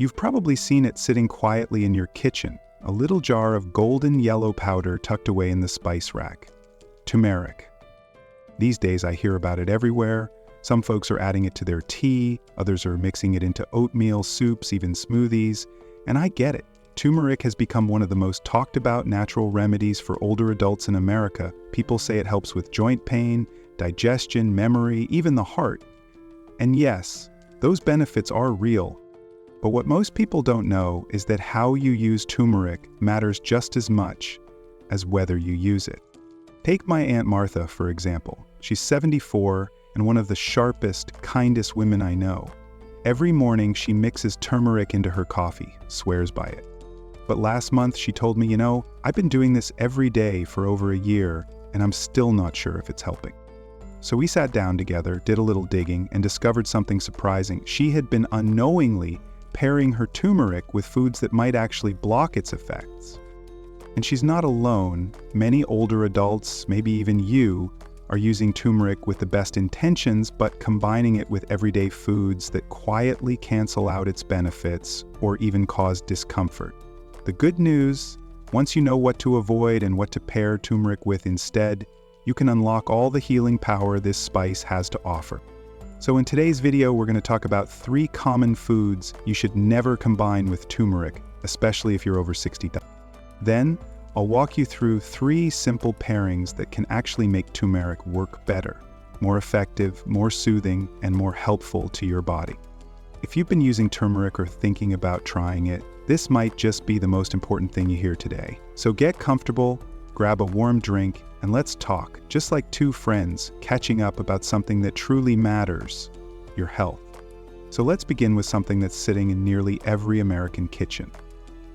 You've probably seen it sitting quietly in your kitchen, a little jar of golden yellow powder tucked away in the spice rack. Turmeric. These days I hear about it everywhere. Some folks are adding it to their tea, others are mixing it into oatmeal, soups, even smoothies. And I get it. Turmeric has become one of the most talked about natural remedies for older adults in America. People say it helps with joint pain, digestion, memory, even the heart. And yes, those benefits are real. But what most people don't know is that how you use turmeric matters just as much as whether you use it. Take my Aunt Martha, for example. She's 74 and one of the sharpest, kindest women I know. Every morning she mixes turmeric into her coffee, swears by it. But last month she told me, I've been doing this every day for over a year and I'm still not sure if it's helping. So we sat down together, did a little digging, and discovered something surprising. She had been unknowingly pairing her turmeric with foods that might actually block its effects. And she's not alone. Many older adults, maybe even you, are using turmeric with the best intentions, but combining it with everyday foods that quietly cancel out its benefits or even cause discomfort. The good news, once you know what to avoid and what to pair turmeric with instead, you can unlock all the healing power this spice has to offer. So in today's video, we're going to talk about 3 common foods you should never combine with turmeric, especially if you're over 60. Then, I'll walk you through 3 simple pairings that can actually make turmeric work better, more effective, more soothing, and more helpful to your body. If you've been using turmeric or thinking about trying it, this might just be the most important thing you hear today. So get comfortable, grab a warm drink, and let's talk, just like 2 friends, catching up about something that truly matters, your health. So let's begin with something that's sitting in nearly every American kitchen.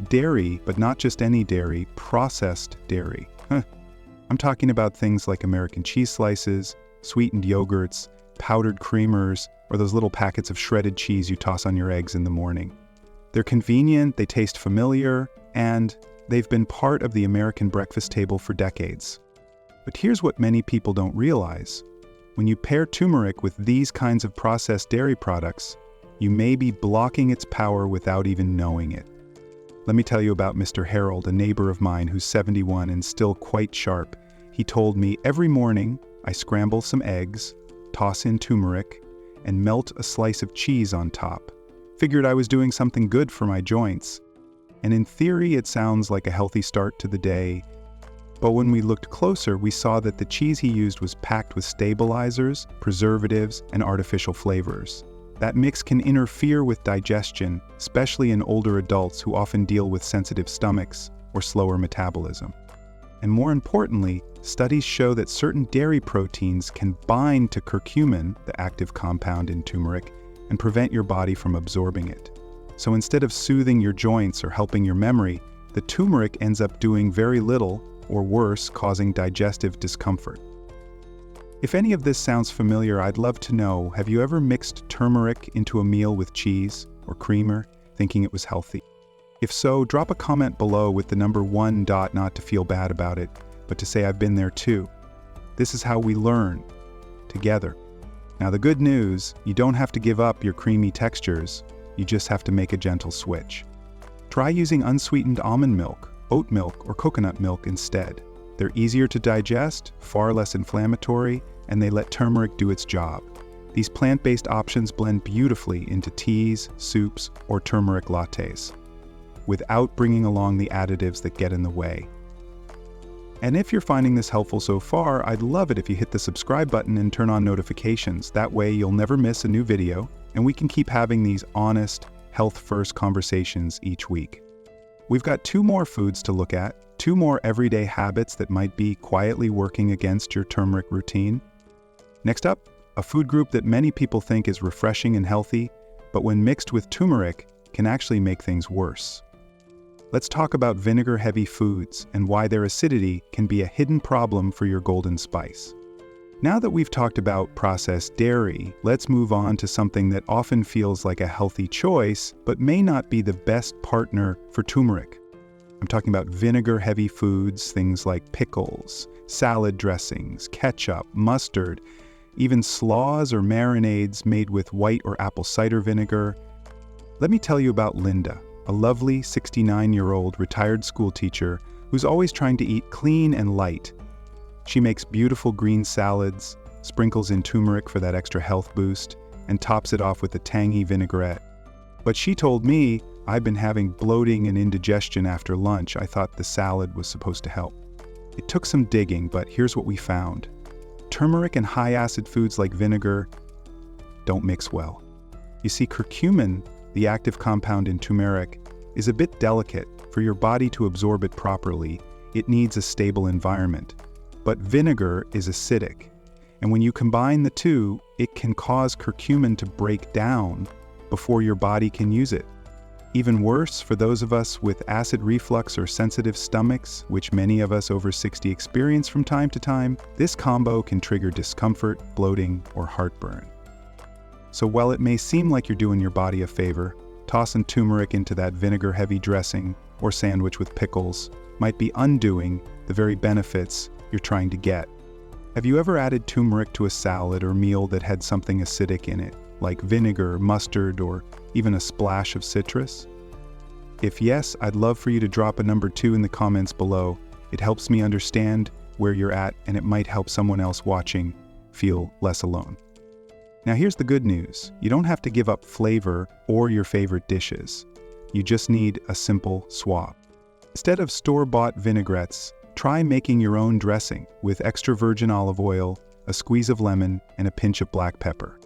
Dairy, but not just any dairy, processed dairy. I'm talking about things like American cheese slices, sweetened yogurts, powdered creamers, or those little packets of shredded cheese you toss on your eggs in the morning. They're convenient, they taste familiar, and they've been part of the American breakfast table for decades. But here's what many people don't realize. When you pair turmeric with these kinds of processed dairy products, you may be blocking its power without even knowing it. Let me tell you about Mr. Harold, a neighbor of mine who's 71 and still quite sharp. He told me, every morning I scramble some eggs, toss in turmeric, and melt a slice of cheese on top. Figured I was doing something good for my joints. And in theory, it sounds like a healthy start to the day. But when we looked closer, we saw that the cheese he used was packed with stabilizers, preservatives, and artificial flavors. That mix can interfere with digestion, especially in older adults who often deal with sensitive stomachs or slower metabolism. And more importantly, studies show that certain dairy proteins can bind to curcumin, the active compound in turmeric, and prevent your body from absorbing it. So instead of soothing your joints or helping your memory, the turmeric ends up doing very little, or worse, causing digestive discomfort. If any of this sounds familiar, I'd love to know, have you ever mixed turmeric into a meal with cheese or creamer, thinking it was healthy? If so, drop a comment below with the number 1. Not to feel bad about it, but to say I've been there too. This is how we learn, together. Now the good news, you don't have to give up your creamy textures, you just have to make a gentle switch. Try using unsweetened almond milk, oat milk, or coconut milk instead. They're easier to digest, far less inflammatory, and they let turmeric do its job. These plant-based options blend beautifully into teas, soups, or turmeric lattes, without bringing along the additives that get in the way. And if you're finding this helpful so far, I'd love it if you hit the subscribe button and turn on notifications. That way you'll never miss a new video, and we can keep having these honest, health-first conversations each week. We've got 2 more foods to look at, 2 more everyday habits that might be quietly working against your turmeric routine. Next up, a food group that many people think is refreshing and healthy, but when mixed with turmeric, can actually make things worse. Let's talk about vinegar-heavy foods and why their acidity can be a hidden problem for your golden spice. Now that we've talked about processed dairy, let's move on to something that often feels like a healthy choice, but may not be the best partner for turmeric. I'm talking about vinegar-heavy foods, things like pickles, salad dressings, ketchup, mustard, even slaws or marinades made with white or apple cider vinegar. Let me tell you about Linda, a lovely 69-year-old retired school teacher who's always trying to eat clean and light. She makes beautiful green salads, sprinkles in turmeric for that extra health boost, and tops it off with a tangy vinaigrette. But she told me, I've been having bloating and indigestion after lunch. I thought the salad was supposed to help. It took some digging, but here's what we found. Turmeric and high-acid foods like vinegar don't mix well. You see, curcumin, the active compound in turmeric, is a bit delicate. For your body to absorb it properly, it needs a stable environment. But vinegar is acidic, and when you combine the two, it can cause curcumin to break down before your body can use it. Even worse, for those of us with acid reflux or sensitive stomachs, which many of us over 60 experience from time to time, this combo can trigger discomfort, bloating, or heartburn. So while it may seem like you're doing your body a favor, tossing turmeric into that vinegar-heavy dressing or sandwich with pickles might be undoing the very benefits you're trying to get. Have you ever added turmeric to a salad or meal that had something acidic in it, like vinegar, mustard, or even a splash of citrus? If yes, I'd love for you to drop a number 2 in the comments below. It helps me understand where you're at, and it might help someone else watching feel less alone. Now here's the good news. You don't have to give up flavor or your favorite dishes. You just need a simple swap. Instead of store-bought vinaigrettes, try making your own dressing with extra virgin olive oil, a squeeze of lemon, and a pinch of black pepper.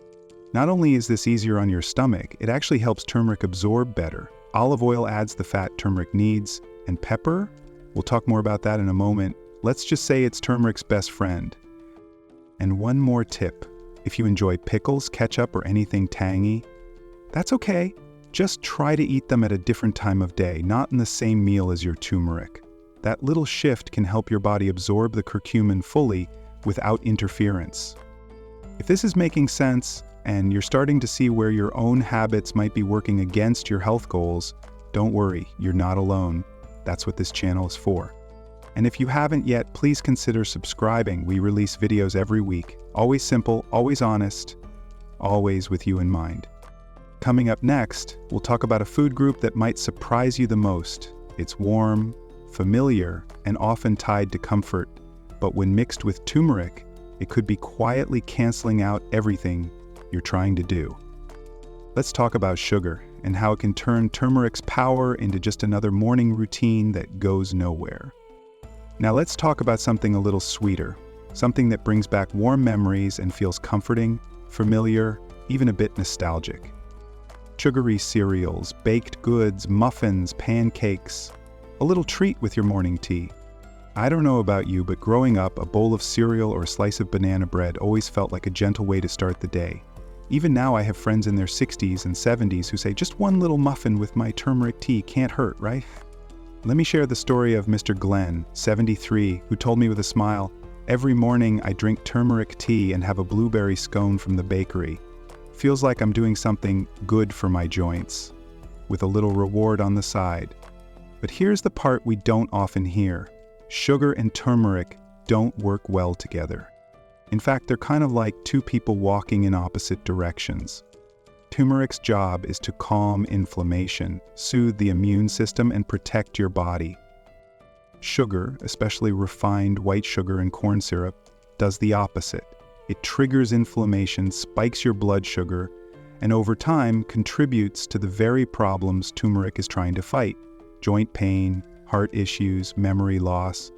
Not only is this easier on your stomach, it actually helps turmeric absorb better. Olive oil adds the fat turmeric needs, and pepper? We'll talk more about that in a moment. Let's just say it's turmeric's best friend. And one more tip. If you enjoy pickles, ketchup, or anything tangy, that's okay. Just try to eat them at a different time of day, not in the same meal as your turmeric. That little shift can help your body absorb the curcumin fully without interference. If this is making sense, and you're starting to see where your own habits might be working against your health goals, don't worry, you're not alone. That's what this channel is for. And if you haven't yet, please consider subscribing. We release videos every week. Always simple, always honest, always with you in mind. Coming up next, we'll talk about a food group that might surprise you the most. It's warm, familiar, and often tied to comfort. But when mixed with turmeric, it could be quietly canceling out everything you're trying to do. Let's talk about sugar and how it can turn turmeric's power into just another morning routine that goes nowhere. Now let's talk about something a little sweeter, something that brings back warm memories and feels comforting, familiar, even a bit nostalgic. Sugary cereals, baked goods, muffins, pancakes, a little treat with your morning tea. I don't know about you, but growing up, a bowl of cereal or a slice of banana bread always felt like a gentle way to start the day. Even now I have friends in their 60s and 70s who say, just one little muffin with my turmeric tea can't hurt, right? Let me share the story of Mr. Glenn, 73, who told me with a smile, every morning I drink turmeric tea and have a blueberry scone from the bakery. Feels like I'm doing something good for my joints, with a little reward on the side. But here's the part we don't often hear. Sugar and turmeric don't work well together. In fact, they're kind of like two people walking in opposite directions. Turmeric's job is to calm inflammation, soothe the immune system, and protect your body. Sugar, especially refined white sugar and corn syrup, does the opposite. It triggers inflammation, spikes your blood sugar, and over time contributes to the very problems turmeric is trying to fight: joint pain, heart issues, memory loss.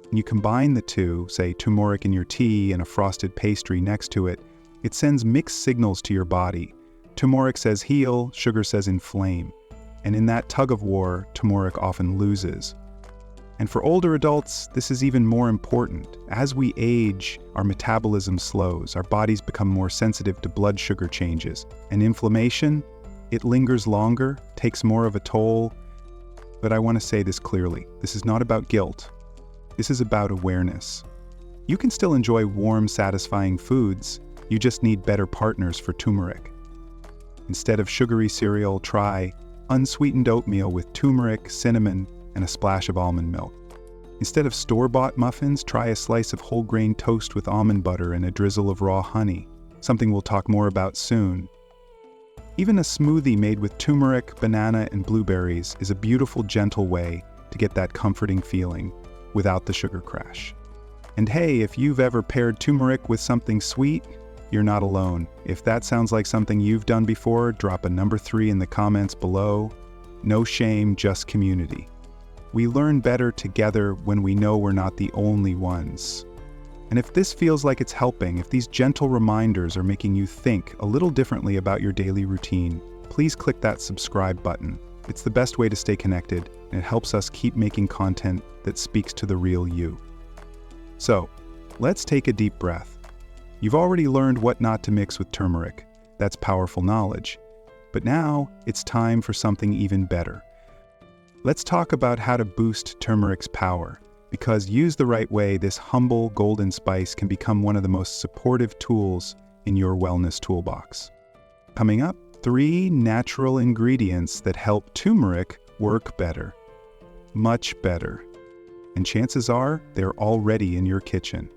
When you combine the two, say turmeric in your tea and a frosted pastry next to it, it sends mixed signals to your body. Turmeric says heal, sugar says inflame. And in that tug of war, turmeric often loses. And for older adults, this is even more important. As we age, our metabolism slows, our bodies become more sensitive to blood sugar changes. And inflammation, it lingers longer, takes more of a toll. But I want to say this clearly. This is not about guilt. This is about awareness. You can still enjoy warm, satisfying foods. You just need better partners for turmeric. Instead of sugary cereal, try unsweetened oatmeal with turmeric, cinnamon, and a splash of almond milk. Instead of store-bought muffins, try a slice of whole grain toast with almond butter and a drizzle of raw honey, something we'll talk more about soon. Even a smoothie made with turmeric, banana, and blueberries is a beautiful, gentle way to get that comforting feeling without the sugar crash. And hey, if you've ever paired turmeric with something sweet, you're not alone. If that sounds like something you've done before, drop a number 3 in the comments below. No shame, just community. We learn better together when we know we're not the only ones. And if this feels like it's helping, if these gentle reminders are making you think a little differently about your daily routine, please click that subscribe button. It's the best way to stay connected, and it helps us keep making content that speaks to the real you. So, let's take a deep breath. You've already learned what not to mix with turmeric. That's powerful knowledge. But now, it's time for something even better. Let's talk about how to boost turmeric's power, because used the right way, this humble golden spice can become one of the most supportive tools in your wellness toolbox. Coming up, 3 natural ingredients that help turmeric work better. Much better. And chances are, they're already in your kitchen.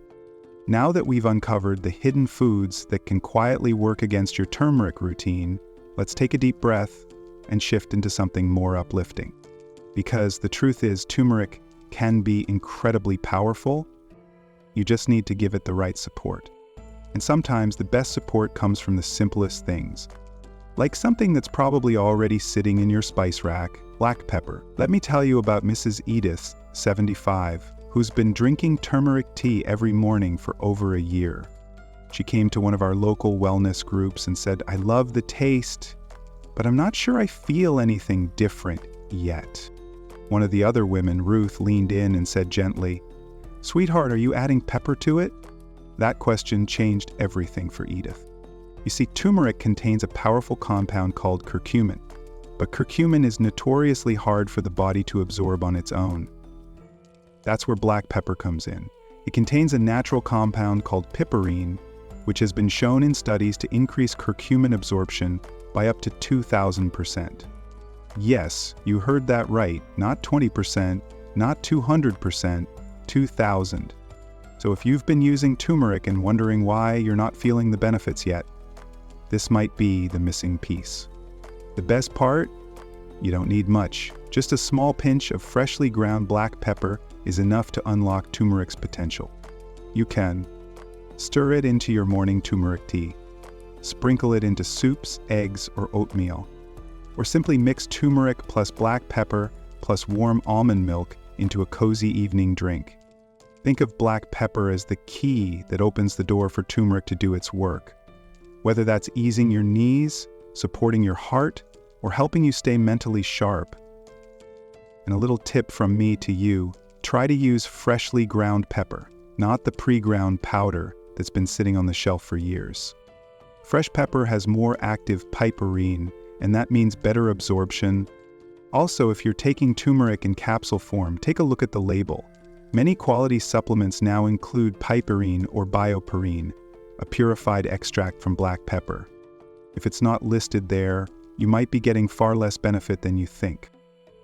Now that we've uncovered the hidden foods that can quietly work against your turmeric routine, let's take a deep breath and shift into something more uplifting. Because the truth is, turmeric can be incredibly powerful. You just need to give it the right support. And sometimes the best support comes from the simplest things. Like something that's probably already sitting in your spice rack, black pepper. Let me tell you about Mrs. Edith, 75, who's been drinking turmeric tea every morning for over a year. She came to one of our local wellness groups and said, "I love the taste, but I'm not sure I feel anything different yet." One of the other women, Ruth, leaned in and said gently, "Sweetheart, are you adding pepper to it?" That question changed everything for Edith. You see, turmeric contains a powerful compound called curcumin, but curcumin is notoriously hard for the body to absorb on its own. That's where black pepper comes in. It contains a natural compound called piperine, which has been shown in studies to increase curcumin absorption by up to 2,000%. Yes, you heard that right, not 20%, not 200%, 2,000. So if you've been using turmeric and wondering why you're not feeling the benefits yet, this might be the missing piece. The best part? You don't need much. Just a small pinch of freshly ground black pepper is enough to unlock turmeric's potential. You can stir it into your morning turmeric tea, sprinkle it into soups, eggs, or oatmeal, or simply mix turmeric plus black pepper plus warm almond milk into a cozy evening drink. Think of black pepper as the key that opens the door for turmeric to do its work. Whether that's easing your knees, supporting your heart, or helping you stay mentally sharp. And a little tip from me to you, try to use freshly ground pepper, not the pre-ground powder that's been sitting on the shelf for years. Fresh pepper has more active piperine, and that means better absorption. Also, if you're taking turmeric in capsule form, take a look at the label. Many quality supplements now include piperine or bioperine, a purified extract from black pepper. If it's not listed there, you might be getting far less benefit than you think.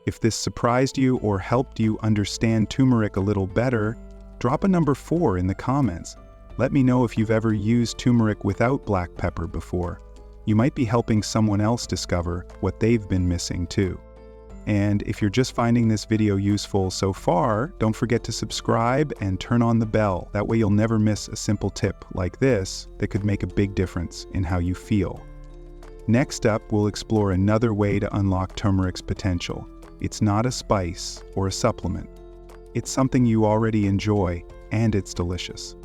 If this surprised you or helped you understand turmeric a little better, drop a number 4 in the comments. Let me know if you've ever used turmeric without black pepper before. You might be helping someone else discover what they've been missing too. And if you're just finding this video useful so far, don't forget to subscribe and turn on the bell. That way you'll never miss a simple tip like this that could make a big difference in how you feel. Next up, we'll explore another way to unlock turmeric's potential. It's not a spice or a supplement. It's something you already enjoy, and it's delicious.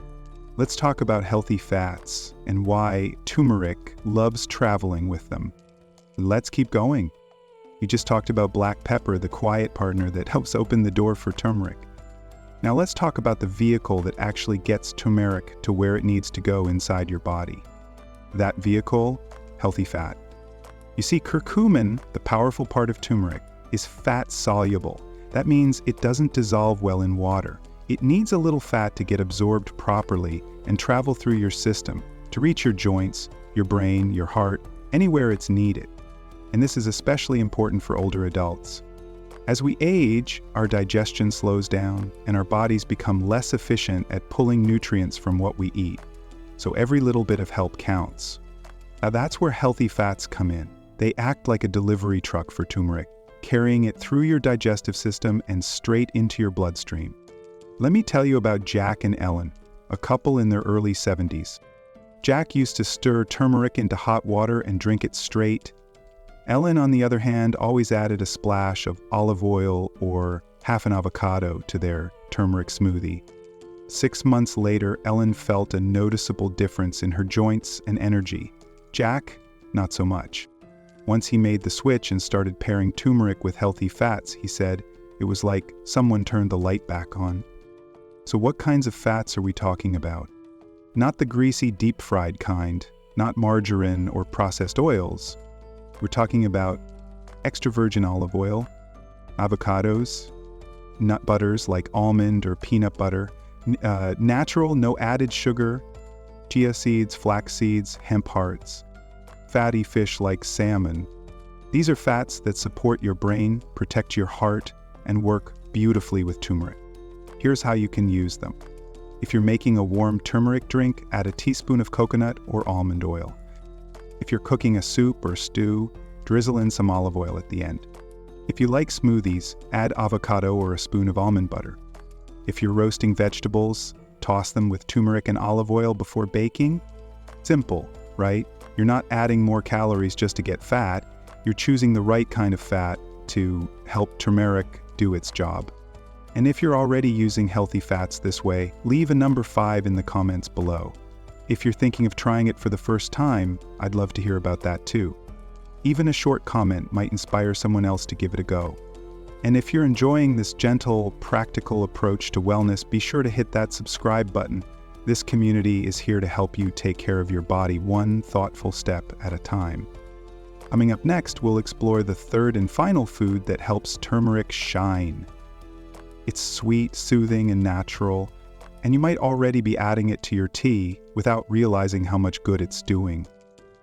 Let's talk about healthy fats and why turmeric loves traveling with them. Let's keep going. We just talked about black pepper, the quiet partner that helps open the door for turmeric. Now let's talk about the vehicle that actually gets turmeric to where it needs to go inside your body. That vehicle, healthy fat. You see, curcumin, the powerful part of turmeric, is fat soluble. That means it doesn't dissolve well in water. It needs a little fat to get absorbed properly and travel through your system to reach your joints, your brain, your heart, anywhere it's needed. And this is especially important for older adults. As we age, our digestion slows down and our bodies become less efficient at pulling nutrients from what we eat. So every little bit of help counts. Now that's where healthy fats come in. They act like a delivery truck for turmeric, carrying it through your digestive system and straight into your bloodstream. Let me tell you about Jack and Ellen, a couple in their early 70s. Jack used to stir turmeric into hot water and drink it straight. Ellen, on the other hand, always added a splash of olive oil or half an avocado to their turmeric smoothie. 6 months later, Ellen felt a noticeable difference in her joints and energy. Jack, not so much. Once he made the switch and started pairing turmeric with healthy fats, he said, it was like someone turned the light back on. So what kinds of fats are we talking about? Not the greasy, deep-fried kind, not margarine or processed oils. We're talking about extra virgin olive oil, avocados, nut butters like almond or peanut butter, natural, no added sugar, chia seeds, flax seeds, hemp hearts, fatty fish like salmon. These are fats that support your brain, protect your heart, and work beautifully with turmeric. Here's how you can use them. If you're making a warm turmeric drink, add a teaspoon of coconut or almond oil. If you're cooking a soup or stew, drizzle in some olive oil at the end. If you like smoothies, add avocado or a spoon of almond butter. If you're roasting vegetables, toss them with turmeric and olive oil before baking. Simple, right? You're not adding more calories just to get fat. You're choosing the right kind of fat to help turmeric do its job. And if you're already using healthy fats this way, leave a number 5 in the comments below. If you're thinking of trying it for the first time, I'd love to hear about that too. Even a short comment might inspire someone else to give it a go. And if you're enjoying this gentle, practical approach to wellness, be sure to hit that subscribe button. This community is here to help you take care of your body one thoughtful step at a time. Coming up next, we'll explore the third and final food that helps turmeric shine. It's sweet, soothing, and natural, and you might already be adding it to your tea without realizing how much good it's doing.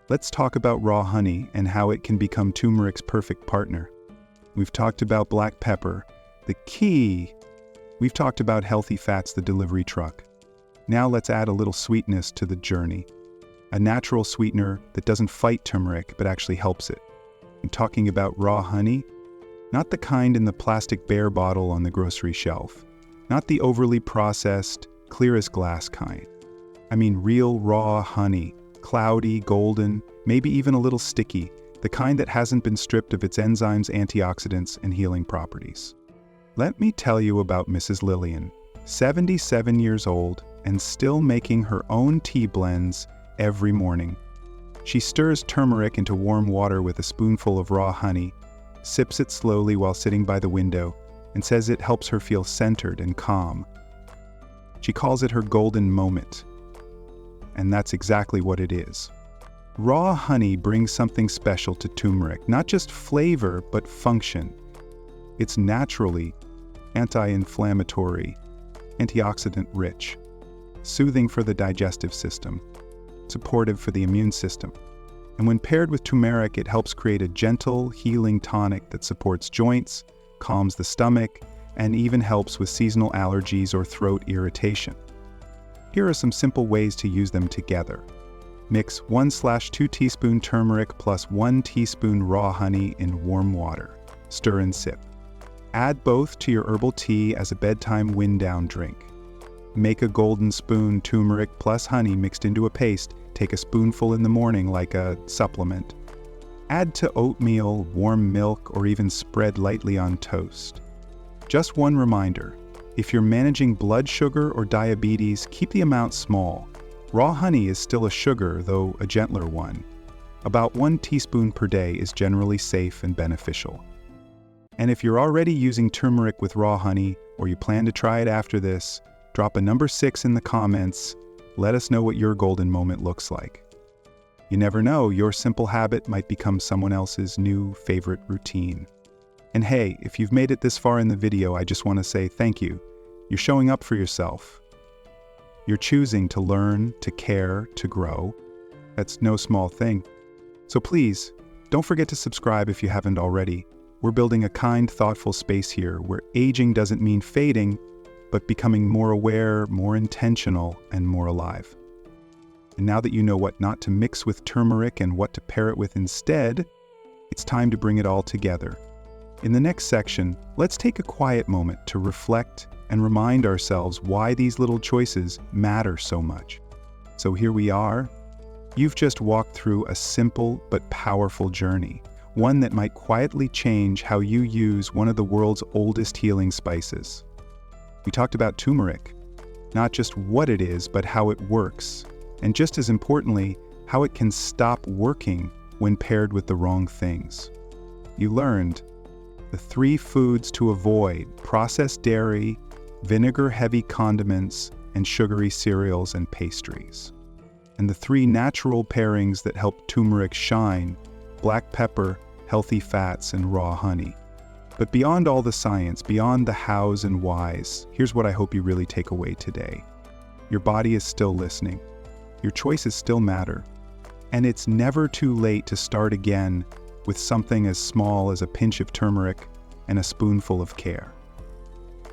Let's talk about raw honey and how it can become turmeric's perfect partner. We've talked about black pepper, the key. We've talked about healthy fats, the delivery truck. Now let's add a little sweetness to the journey. A natural sweetener that doesn't fight turmeric, but actually helps it. I'm talking about raw honey, not the kind in the plastic bear bottle on the grocery shelf, not the overly processed, clear as glass kind. I mean real raw honey, cloudy, golden, maybe even a little sticky, the kind that hasn't been stripped of its enzymes, antioxidants, and healing properties. Let me tell you about Mrs. Lillian, 77 years old and still making her own tea blends every morning. She stirs turmeric into warm water with a spoonful of raw honey, sips it slowly while sitting by the window, and says it helps her feel centered and calm. She calls it her golden moment. And that's exactly what it is. Raw honey brings something special to turmeric, not just flavor, but function. It's naturally anti-inflammatory, antioxidant-rich, soothing for the digestive system, supportive for the immune system. And when paired with turmeric, it helps create a gentle, healing tonic that supports joints, calms the stomach, and even helps with seasonal allergies or throat irritation. Here are some simple ways to use them together. Mix 1/2 teaspoon turmeric plus 1 teaspoon raw honey in warm water. Stir and sip. Add both to your herbal tea as a bedtime wind-down drink. Make a golden spoon turmeric plus honey mixed into a paste. Take a spoonful in the morning like a supplement. Add to oatmeal, warm milk, or even spread lightly on toast. Just one reminder, if you're managing blood sugar or diabetes, keep the amount small. Raw honey is still a sugar, though a gentler one. About 1 teaspoon per day is generally safe and beneficial. And if you're already using turmeric with raw honey, or you plan to try it after this, drop a number 6 in the comments. Let us know what your golden moment looks like. You never know, your simple habit might become someone else's new favorite routine. And hey, if you've made it this far in the video, I just want to say thank you. You're showing up for yourself. You're choosing to learn, to care, to grow. That's no small thing. So please, don't forget to subscribe if you haven't already. We're building a kind, thoughtful space here where aging doesn't mean fading, but becoming more aware, more intentional, and more alive. And now that you know what not to mix with turmeric and what to pair it with instead, It's time to bring it all together. In the next section, let's take a quiet moment to reflect and remind ourselves why these little choices matter so much. So here we are. You've just walked through a simple but powerful journey, one that might quietly change how you use one of the world's oldest healing spices. We talked about turmeric, not just what it is, but how it works, and just as importantly, how it can stop working when paired with the wrong things. You learned the 3 foods to avoid: processed dairy, vinegar-heavy condiments, and sugary cereals and pastries. And the 3 natural pairings that help turmeric shine: black pepper, healthy fats, and raw honey. But beyond all the science, beyond the hows and whys, here's what I hope you really take away today. Your body is still listening. Your choices still matter. And it's never too late to start again with something as small as a pinch of turmeric and a spoonful of care.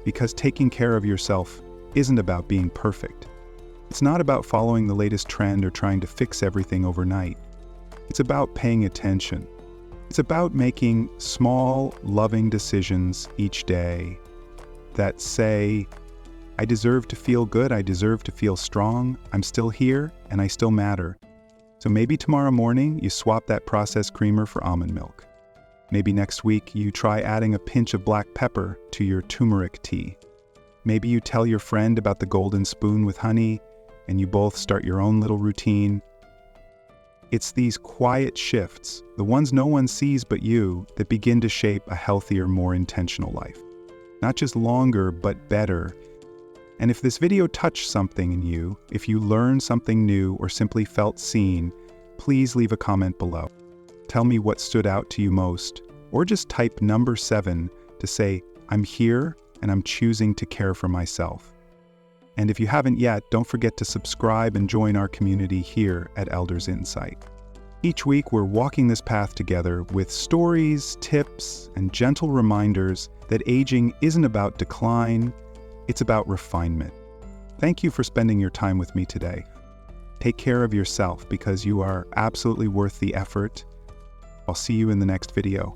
Because taking care of yourself isn't about being perfect. It's not about following the latest trend or trying to fix everything overnight. It's about paying attention. It's about making small, loving decisions each day that say, I deserve to feel good, I deserve to feel strong, I'm still here, and I still matter. So maybe tomorrow morning you swap that processed creamer for almond milk. Maybe next week you try adding a pinch of black pepper to your turmeric tea. Maybe you tell your friend about the golden spoon with honey, and you both start your own little routine. It's these quiet shifts, the ones no one sees but you, that begin to shape a healthier, more intentional life. Not just longer, but better. And if this video touched something in you, if you learned something new or simply felt seen, please leave a comment below. Tell me what stood out to you most, or just type number 7 to say, I'm here and I'm choosing to care for myself. And if you haven't yet, don't forget to subscribe and join our community here at Elders Insight. Each week, we're walking this path together with stories, tips, and gentle reminders that aging isn't about decline, it's about refinement. Thank you for spending your time with me today. Take care of yourself because you are absolutely worth the effort. I'll see you in the next video.